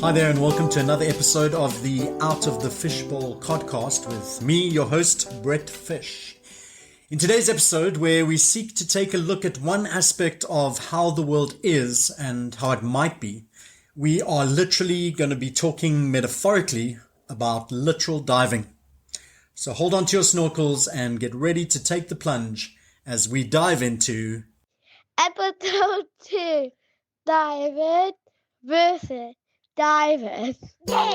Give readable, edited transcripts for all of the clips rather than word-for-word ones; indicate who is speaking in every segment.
Speaker 1: Hi there, and welcome to another episode of the Out of the Fishbowl podcast with me, your host, BrettFish. In today's episode, where we seek to take a look at one aspect of how the world is and how it might be, we are literally going to be talking metaphorically about literal diving. So hold on to your snorkels and get ready to take the plunge as we dive into
Speaker 2: Episode 2, Divers versus Divers. Yeah!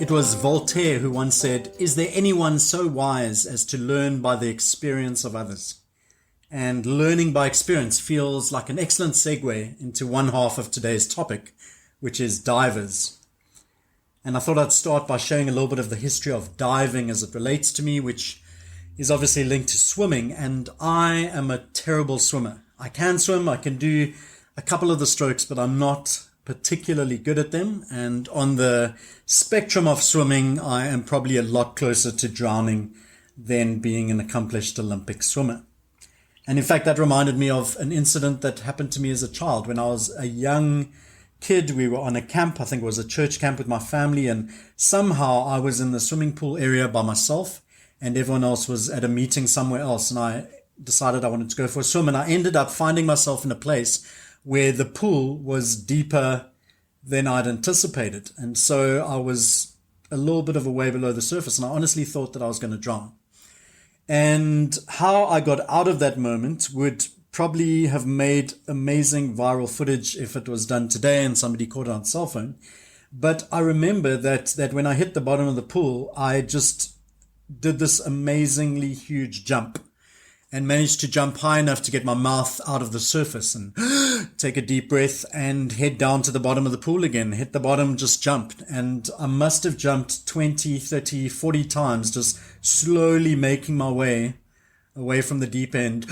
Speaker 1: It was Voltaire who once said, "Is there anyone so wise as to learn by the experience of others?" And learning by experience feels like an excellent segue into one half of today's topic, which is divers. And I thought I'd start by sharing a little bit of the history of diving as it relates to me, which is obviously linked to swimming. And I am a terrible swimmer. I can swim, I can do a couple of the strokes, but I'm not particularly good at them. And on the spectrum of swimming, I am probably a lot closer to drowning than being an accomplished Olympic swimmer. And in fact, that reminded me of an incident that happened to me as a child. When I was a young kid, we were on a camp, I think it was a church camp with my family, and somehow I was in the swimming pool area by myself and everyone else was at a meeting somewhere else. And I decided I wanted to go for a swim, and I ended up finding myself in a place where the pool was deeper than I'd anticipated. And so I was a little bit of a way below the surface, and I honestly thought that I was going to drown. And how I got out of that moment would probably have made amazing viral footage if it was done today and somebody caught it on cell phone. But I remember that when I hit the bottom of the pool, I just did this amazingly huge jump and managed to jump high enough to get my mouth out of the surface and take a deep breath and head down to the bottom of the pool again. Hit the bottom, just jumped. And I must have jumped 20, 30, 40 times, just slowly making my way away from the deep end.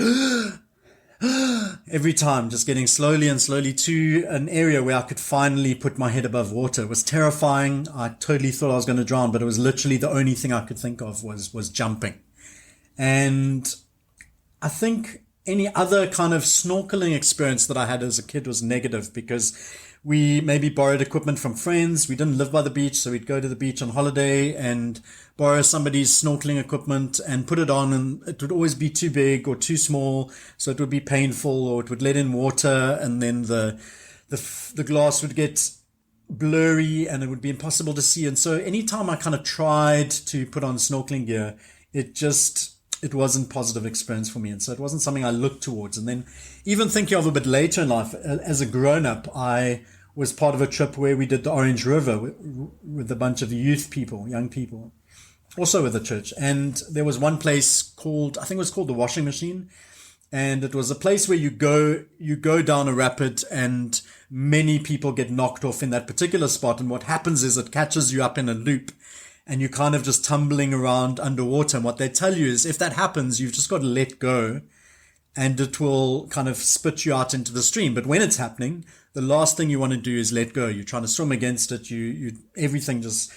Speaker 1: Every time, just getting slowly and slowly to an area where I could finally put my head above water. It was terrifying. I totally thought I was going to drown, but it was literally the only thing I could think of was jumping. And I think any other kind of snorkeling experience that I had as a kid was negative, because we maybe borrowed equipment from friends. We didn't live by the beach, so we'd go to the beach on holiday and borrow somebody's snorkeling equipment and put it on, and it would always be too big or too small, so it would be painful, or it would let in water and then the glass would get blurry and it would be impossible to see. And so anytime I kind of tried to put on snorkeling gear, it wasn't a positive experience for me. And so it wasn't something I looked towards. And then even thinking of a bit later in life, as a grown-up, I was part of a trip where we did the Orange River with a bunch of youth people, young people, also with the church. And there was one place called, I think it was called the Washing Machine. And it was a place where you go down a rapid and many people get knocked off in that particular spot. And what happens is it catches you up in a loop, and you're kind of just tumbling around underwater. And what they tell you is if that happens, you've just got to let go and it will kind of spit you out into the stream. But when it's happening, the last thing you want to do is let go. You're trying to swim against it. Everything just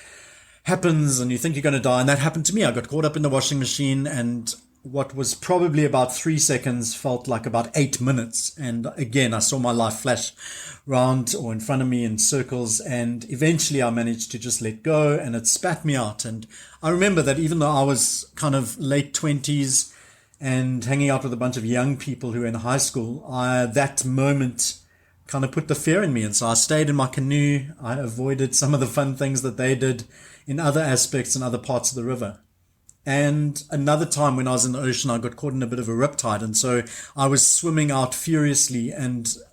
Speaker 1: happens and you think you're going to die. And that happened to me. I got caught up in the washing machine, and what was probably about 3 seconds felt like about 8 minutes. And again, I saw my life flash round or in front of me in circles, and eventually I managed to just let go and it spat me out. And I remember that even though I was kind of late 20s and hanging out with a bunch of young people who were in high school, that moment kind of put the fear in me. And so I stayed in my canoe. I avoided some of the fun things that they did in other aspects and other parts of the river. And another time when I was in the ocean, I got caught in a bit of a riptide. And so I was swimming out furiously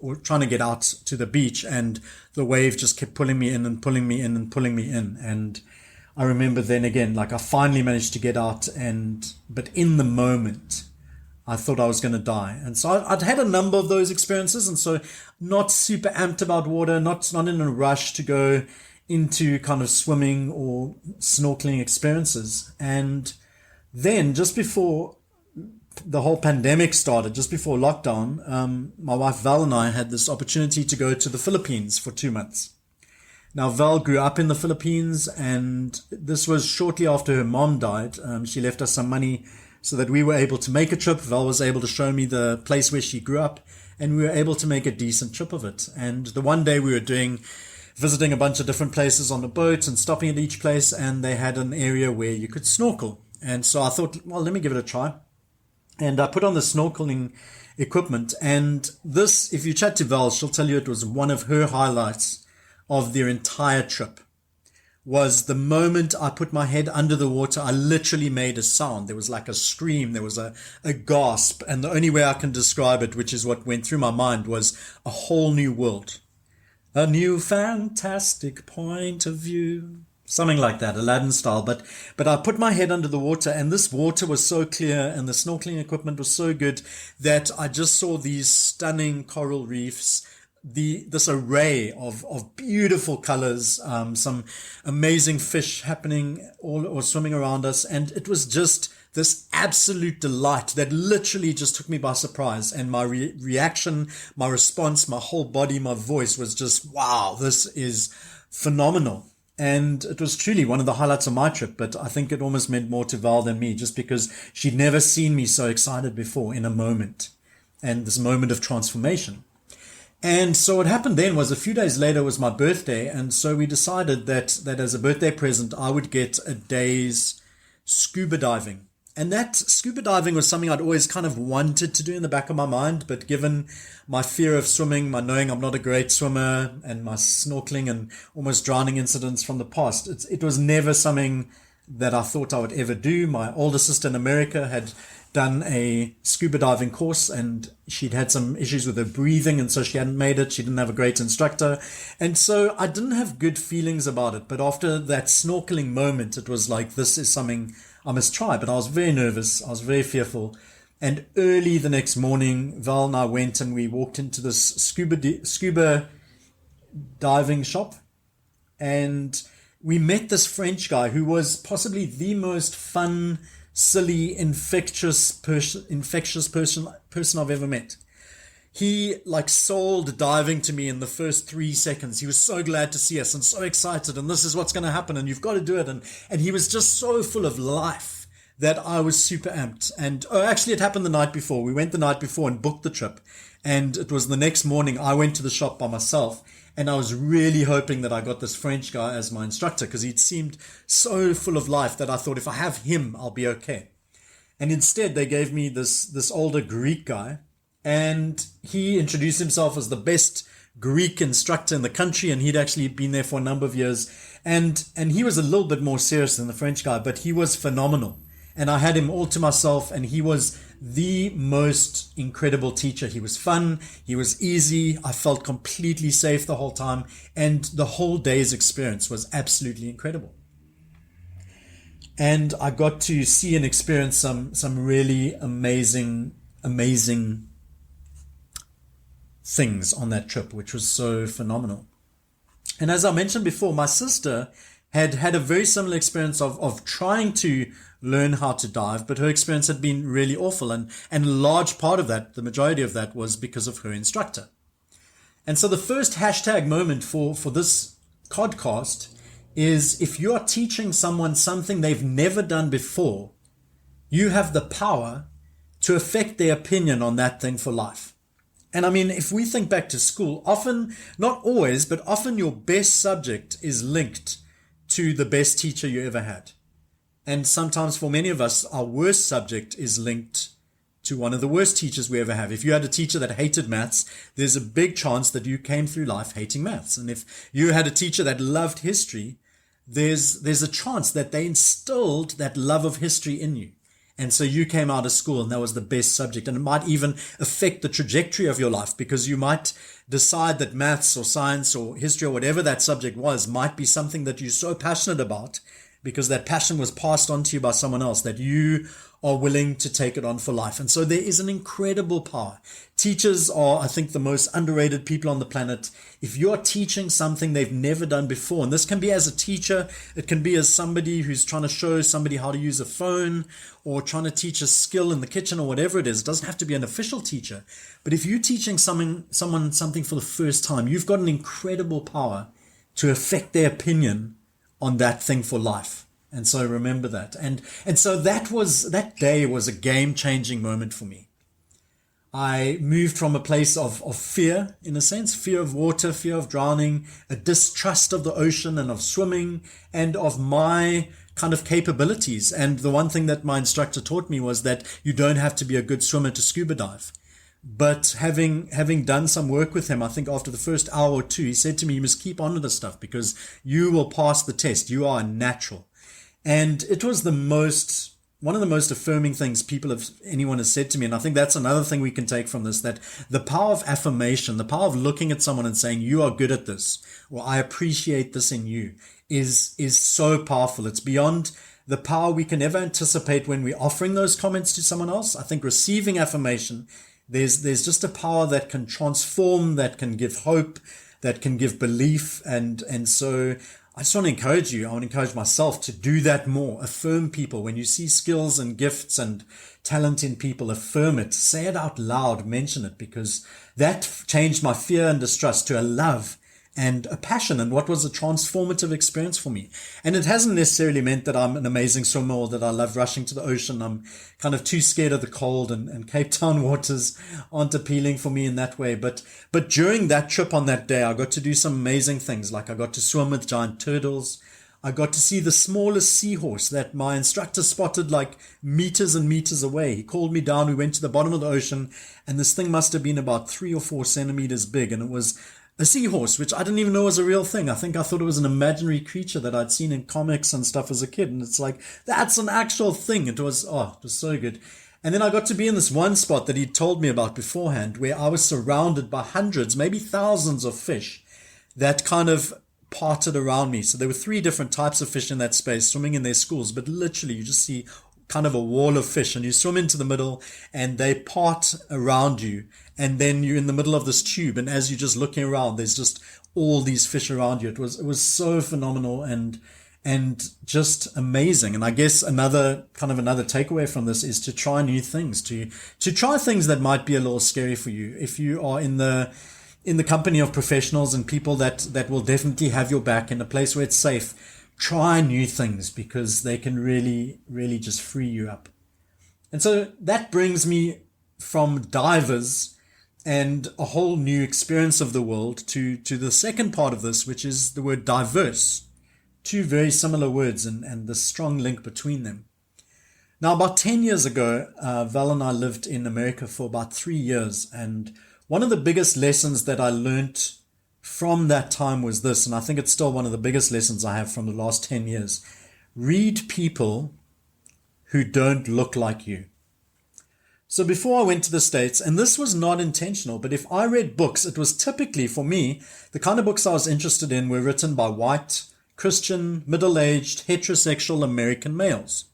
Speaker 1: or trying to get out to the beach, and the wave just kept pulling me in and pulling me in and pulling me in. And I remember then again, like I finally managed to get out, but in the moment, I thought I was going to die. And so I'd had a number of those experiences. And so not super amped about water, not in a rush to go into kind of swimming or snorkeling experiences. And then just before the whole pandemic started, just before lockdown, my wife Val and I had this opportunity to go to the Philippines for 2 months. Now, Val grew up in the Philippines, and this was shortly after her mom died. She left us some money so that we were able to make a trip. Val was able to show me the place where she grew up, and we were able to make a decent trip of it. And the one day we were visiting a bunch of different places on the boat and stopping at each place, and they had an area where you could snorkel. And so I thought, well, let me give it a try. And I put on the snorkeling equipment, and this, if you chat to Val, she'll tell you it was one of her highlights of their entire trip. Was the moment I put my head under the water, I literally made a sound. There was like a scream, there was a gasp, and the only way I can describe it, which is what went through my mind, was a whole new world. A new fantastic point of view. Something like that, Aladdin style. But I put my head under the water, and this water was so clear and the snorkeling equipment was so good that I just saw these stunning coral reefs, this array of beautiful colors, some amazing fish happening all or swimming around us. And it was just this absolute delight that literally just took me by surprise. And my reaction, my response, my whole body, my voice was just, wow, this is phenomenal. And it was truly one of the highlights of my trip, but I think it almost meant more to Val than me, just because she'd never seen me so excited before in a moment, and this moment of transformation. And so what happened then was a few days later was my birthday, and so we decided that as a birthday present, I would get a day's scuba diving. And that scuba diving was something I'd always kind of wanted to do in the back of my mind, but given my fear of swimming, my knowing I'm not a great swimmer, and my snorkeling and almost drowning incidents from the past, it was never something that I thought I would ever do. My older sister in America had done a scuba diving course, and she'd had some issues with her breathing, and so she hadn't made it. She didn't have a great instructor, and so I didn't have good feelings about it. But after that snorkeling moment, it was like, this is something I must try. But I was very nervous, I was very fearful. And early the next morning, Val and I went and we walked into this scuba diving shop, and we met this French guy who was possibly the most fun, silly, infectious person I've ever met. He sold diving to me in the first 3 seconds. He was so glad to see us and so excited, and this is what's going to happen, and you've got to do it. And he was just so full of life that I was super amped. And actually it happened the night before. We went the night before and booked the trip. And it was the next morning I went to the shop by myself, and I was really hoping that I got this French guy as my instructor, because he'd seemed so full of life that I thought, if I have him, I'll be okay. And instead they gave me this older Greek guy, and he introduced himself as the best Greek instructor in the country, and he'd actually been there for a number of years. And he was a little bit more serious than the French guy, but he was phenomenal. And I had him all to myself, and he was the most incredible teacher. He was fun, he was easy, I felt completely safe the whole time, and the whole day's experience was absolutely incredible. And I got to see and experience some really amazing things on that trip, which was so phenomenal. And as I mentioned before, my sister had a very similar experience of trying to learn how to dive, but her experience had been really awful, and a large part of that, the majority of that, was because of her instructor. And so the first hashtag moment for this podcast is, if you are teaching someone something they've never done before, you have the power to affect their opinion on that thing for life. And I mean, if we think back to school, often, not always, but often your best subject is linked to the best teacher you ever had. And sometimes for many of us, our worst subject is linked to one of the worst teachers we ever have. If you had a teacher that hated maths, there's a big chance that you came through life hating maths. And if you had a teacher that loved history, there's a chance that they instilled that love of history in you. And so you came out of school and that was the best subject. And it might even affect the trajectory of your life, because you might decide that maths or science or history or whatever that subject was might be something that you're so passionate about, because that passion was passed on to you by someone else, that you are willing to take it on for life. And so there is an incredible power. Teachers are, I think, the most underrated people on the planet. If you're teaching something they've never done before, and this can be as a teacher, it can be as somebody who's trying to show somebody how to use a phone, or trying to teach a skill in the kitchen, or whatever it is. It doesn't have to be an official teacher. But if you're teaching someone something for the first time, you've got an incredible power to affect their opinion on that thing for life. And so remember that. And so that day was a game-changing moment for me. I moved from a place of fear, in a sense, fear of water, fear of drowning, a distrust of the ocean and of swimming and of my kind of capabilities. And the one thing that my instructor taught me was that you don't have to be a good swimmer to scuba dive. But having done some work with him, I think after the first hour or two, he said to me, you must keep on with this stuff because you will pass the test. You are a natural. And it was one of the most affirming things anyone has said to me. And I think that's another thing we can take from this, that the power of affirmation, the power of looking at someone and saying, you are good at this, or I appreciate this in you, is so powerful. It's beyond the power we can ever anticipate when we're offering those comments to someone else. I think receiving affirmation, there's just a power that can transform, that can give hope, that can give belief. And so I just want to encourage you. I want to encourage myself to do that more. Affirm people. When you see skills and gifts and talent in people, affirm it. Say it out loud. Mention it, because that changed my fear and distrust to a love and a passion, and what was a transformative experience for me. And it hasn't necessarily meant that I'm an amazing swimmer or that I love rushing to the ocean. I'm kind of too scared of the cold, and Cape Town waters aren't appealing for me in that way. But during that trip on that day, I got to do some amazing things. Like I got to swim with giant turtles. I got to see the smallest seahorse that my instructor spotted like meters and meters away. He called me down. We went to the bottom of the ocean, and this thing must have been about 3 or 4 centimeters big. And it was a seahorse, which I didn't even know was a real thing. I thought it was an imaginary creature that I'd seen in comics and stuff as a kid. And it's like, that's an actual thing. It was so good. And then I got to be in this one spot that he'd told me about beforehand, where I was surrounded by hundreds, maybe thousands of fish that kind of parted around me. So there were 3 different types of fish in that space, swimming in their schools, but literally you just see kind of a wall of fish, and you swim into the middle and they part around you, and then you're in the middle of this tube, and as you're just looking around, there's just all these fish around you. It was so phenomenal and just amazing. And I guess another takeaway from this is to try new things, to try things that might be a little scary for you. If you are in the company of professionals and people that will definitely have your back, in a place where it's safe, try new things, because they can really, really just free you up. And so that brings me from divers and a whole new experience of the world to the second part of this, which is the word diverse. 2 very similar words and the strong link between them. Now, about 10 years ago, Val and I lived in America for about 3 years. And one of the biggest lessons that I learned from that time was this, and I think it's still one of the biggest lessons I have from the last 10 years. Read people who don't look like you. So before I went to the States, and this was not intentional, but if I read books, it was typically, for me, the kind of books I was interested in were written by white, Christian, middle-aged, heterosexual American males.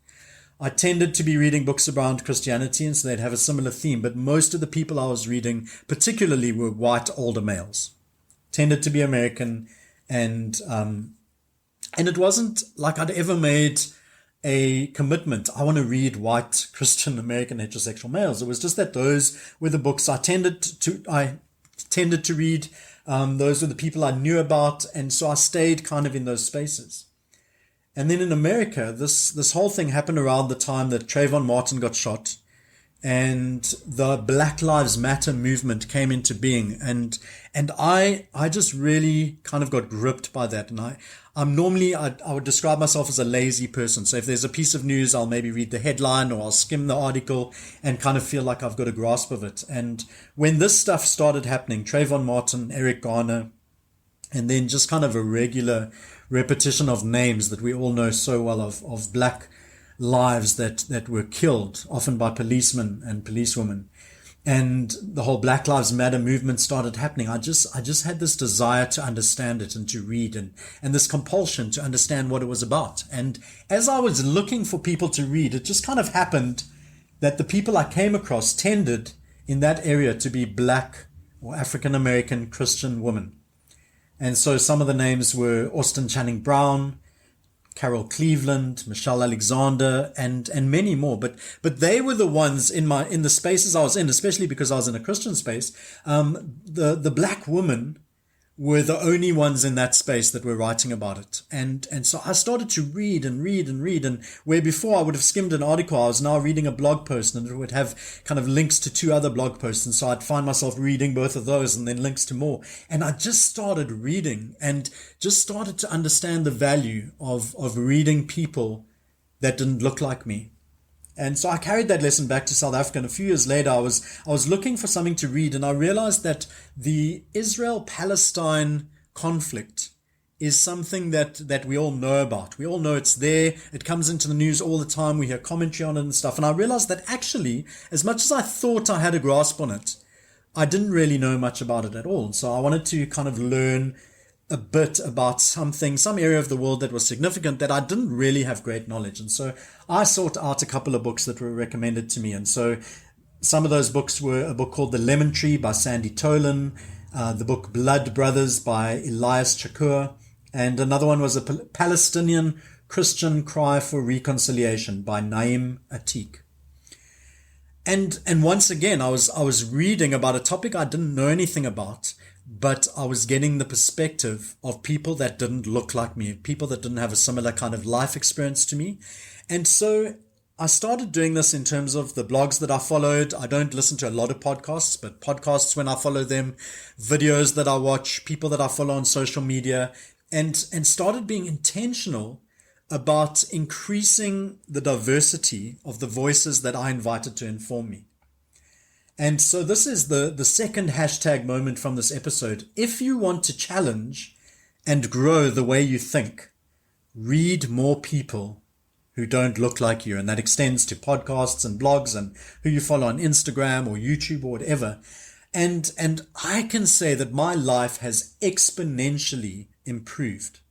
Speaker 1: I tended to be reading books around Christianity, and so they'd have a similar theme, but most of the people I was reading particularly were white, older males. Tended to be American, and it wasn't like I'd ever made a commitment. I want to read white, Christian, American, heterosexual males. It was just that those were the books I tended to read. Those were the people I knew about, and so I stayed kind of in those spaces. And then in America, this whole thing happened around the time that Trayvon Martin got shot, and the Black Lives Matter movement came into being, and I just really kind of got gripped by that. And I would describe myself as a lazy person. So if there's a piece of news, I'll maybe read the headline or I'll skim the article and kind of feel like I've got a grasp of it. And when this stuff started happening, Trayvon Martin, Eric Garner, and then just kind of a regular repetition of names that we all know so well of black lives that were killed, often by policemen and policewomen, and the whole Black Lives Matter movement started happening, I just had this desire to understand it and to read, and this compulsion to understand what it was about. And as I was looking for people to read, it just kind of happened that the people I came across tended in that area to be black or African American Christian women. And so some of the names were Austin Channing Brown, Carol Cleveland, Michelle Alexander, and many more. But they were the ones in the spaces I was in, especially because I was in a Christian space. The black woman were the only ones in that space that were writing about it. And so I started to read and read and read. And where before I would have skimmed an article, I was now reading a blog post, and it would have kind of links to two other blog posts. And so I'd find myself reading both of those and then links to more. And I just started reading and just started to understand the value of reading people that didn't look like me. And so I carried that lesson back to South Africa. And a few years later, I was looking for something to read, and I realized that the Israel-Palestine conflict is something that we all know about. We all know it's there. It comes into the news all the time. We hear commentary on it and stuff. And I realized that actually, as much as I thought I had a grasp on it, I didn't really know much about it at all. And so I wanted to kind of learn a bit about some area of the world that was significant that I didn't really have great knowledge. And so I sought out a couple of books that were recommended to me. And so some of those books were a book called The Lemon Tree by Sandy Tolan, the book Blood Brothers by Elias Chakur, and another one was a Palestinian Christian Cry for Reconciliation by Naim Atik. And once again, I was reading about a topic I didn't know anything about, but I was getting the perspective of people that didn't look like me, people that didn't have a similar kind of life experience to me. And so I started doing this in terms of the blogs that I followed. I don't listen to a lot of podcasts, but podcasts when I follow them, videos that I watch, people that I follow on social media, and started being intentional about increasing the diversity of the voices that I invited to inform me. And so this is the second hashtag moment from this episode. If you want to challenge and grow the way you think, read more people who don't look like you. And that extends to podcasts and blogs and who you follow on Instagram or YouTube or whatever. And I can say that my life has exponentially improved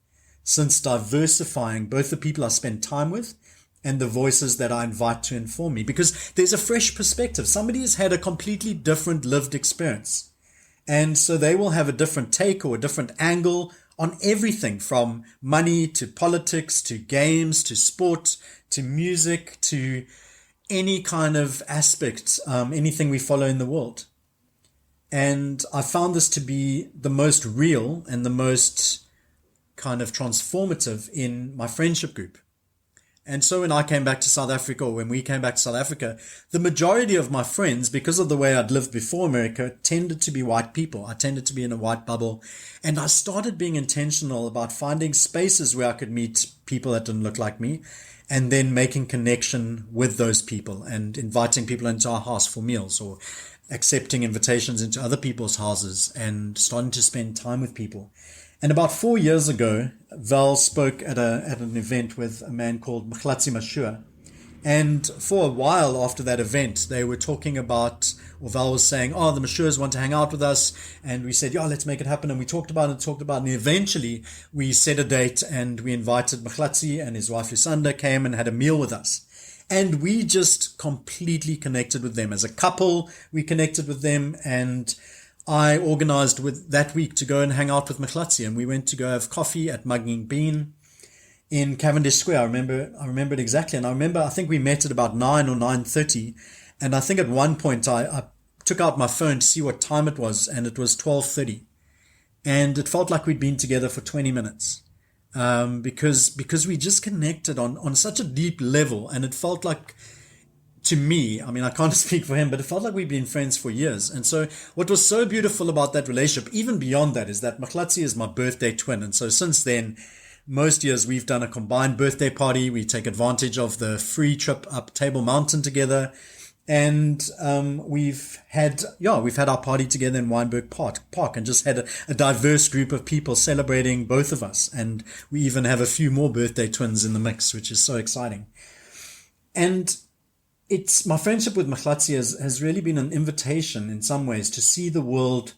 Speaker 1: since diversifying both the people I spend time with and the voices that I invite to inform me, because there's a fresh perspective. Somebody has had a completely different lived experience. And so they will have a different take or a different angle on everything from money to politics to games to sport to music to any kind of aspect, anything we follow in the world. And I found this to be the most real and the most kind of transformative in my friendship group. And so when I came back to South Africa, or when we came back to South Africa, the majority of my friends, because of the way I'd lived before America, tended to be white people. I tended to be in a white bubble. And I started being intentional about finding spaces where I could meet people that didn't look like me, and then making connection with those people and inviting people into our house for meals or accepting invitations into other people's houses and starting to spend time with people. And about 4 years ago, Val spoke at an event with a man called Mkhlatsi Mashua. And for a while after that event, they were talking about, or Val was saying, oh, the Mashuas want to hang out with us. And we said, yeah, let's make it happen. And we talked about it. And eventually we set a date and we invited Mkhlatsi, and his wife Lusanda came and had a meal with us. And we just completely connected with them. As a couple, we connected with them, and I organized with that week to go and hang out with Mkhlatsi, and we went to go have coffee at Mugging Bean in Cavendish Square. I remember it exactly. And I think we met at about 9 or 9:30. And I think at one point I took out my phone to see what time it was, and it was 12:30. And it felt like we'd been together for 20 minutes. Because we just connected on such a deep level, and it felt like, to me, I mean, I can't speak for him, but it felt like we've been friends for years. And so what was so beautiful about that relationship, even beyond that, is that Mkhlatsi is my birthday twin. And so since then, most years we've done a combined birthday party. We take advantage of the free trip up Table Mountain together. And we've had our party together in Wynberg Park and just had a diverse group of people celebrating both of us. And we even have a few more birthday twins in the mix, which is so exciting. And it's my friendship with Mkhlatsi has really been an invitation in some ways to see the world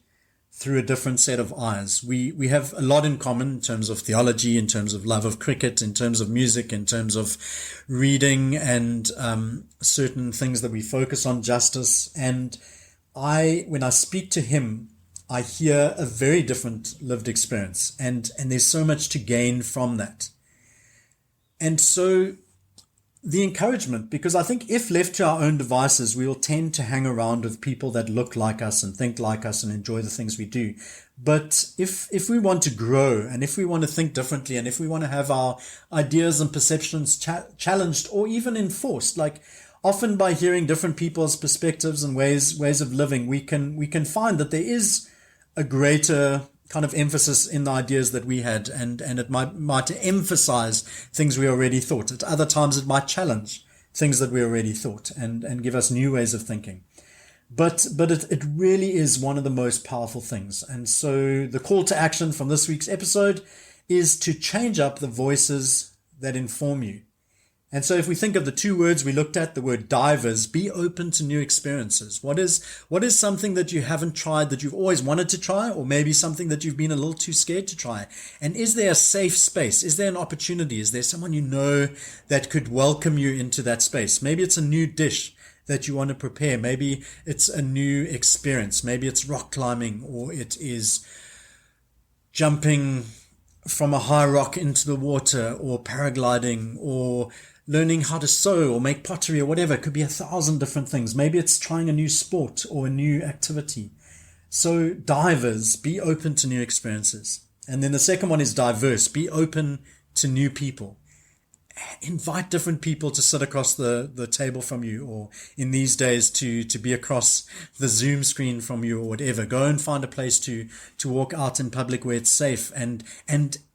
Speaker 1: through a different set of eyes. We have a lot in common in terms of theology, in terms of love of cricket, in terms of music, in terms of reading, and certain things that we focus on, justice. And when I speak to him, I hear a very different lived experience, and there's so much to gain from that. And so the encouragement, because I think if left to our own devices, we will tend to hang around with people that look like us and think like us and enjoy the things we do. But if we want to grow, and if we want to think differently, and if we want to have our ideas and perceptions challenged or even enforced, like often by hearing different people's perspectives and ways of living, we can find that there is a greater kind of emphasis in the ideas that we had, and it might emphasize things we already thought. At other times it might challenge things that we already thought and give us new ways of thinking. But it really is one of the most powerful things. And so the call to action from this week's episode is to change up the voices that inform you. And so if we think of the two words we looked at, the word divers, be open to new experiences. What is something that you haven't tried that you've always wanted to try, or maybe something that you've been a little too scared to try? And is there a safe space? Is there an opportunity? Is there someone you know that could welcome you into that space? Maybe it's a new dish that you want to prepare. Maybe it's a new experience. Maybe it's rock climbing, or it is jumping from a high rock into the water, or paragliding, or learning how to sew or make pottery or whatever. It could be 1,000 different things. Maybe it's trying a new sport or a new activity. So divers, be open to new experiences. And then the second one is diverse, be open to new people. Invite different people to sit across the table from you, or in these days to be across the Zoom screen from you, or whatever. Go and find a place to walk out in public where it's safe, and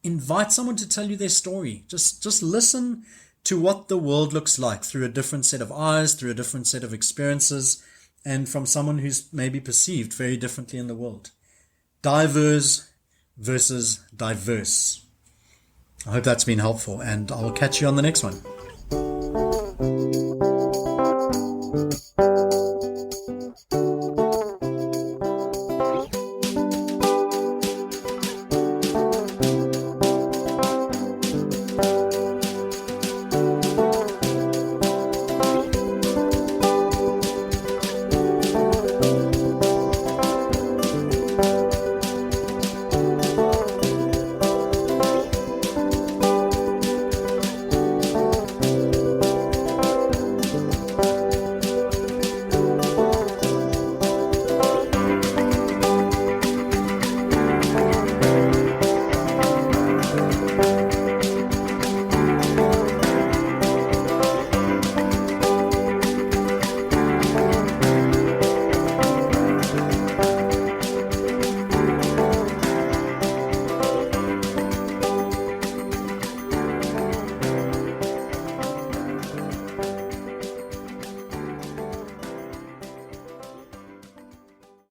Speaker 1: invite someone to tell you their story. Just listen to what the world looks like through a different set of eyes, through a different set of experiences, and from someone who's maybe perceived very differently in the world. Diverse versus diverse. I hope that's been helpful, and I'll catch you on the next one.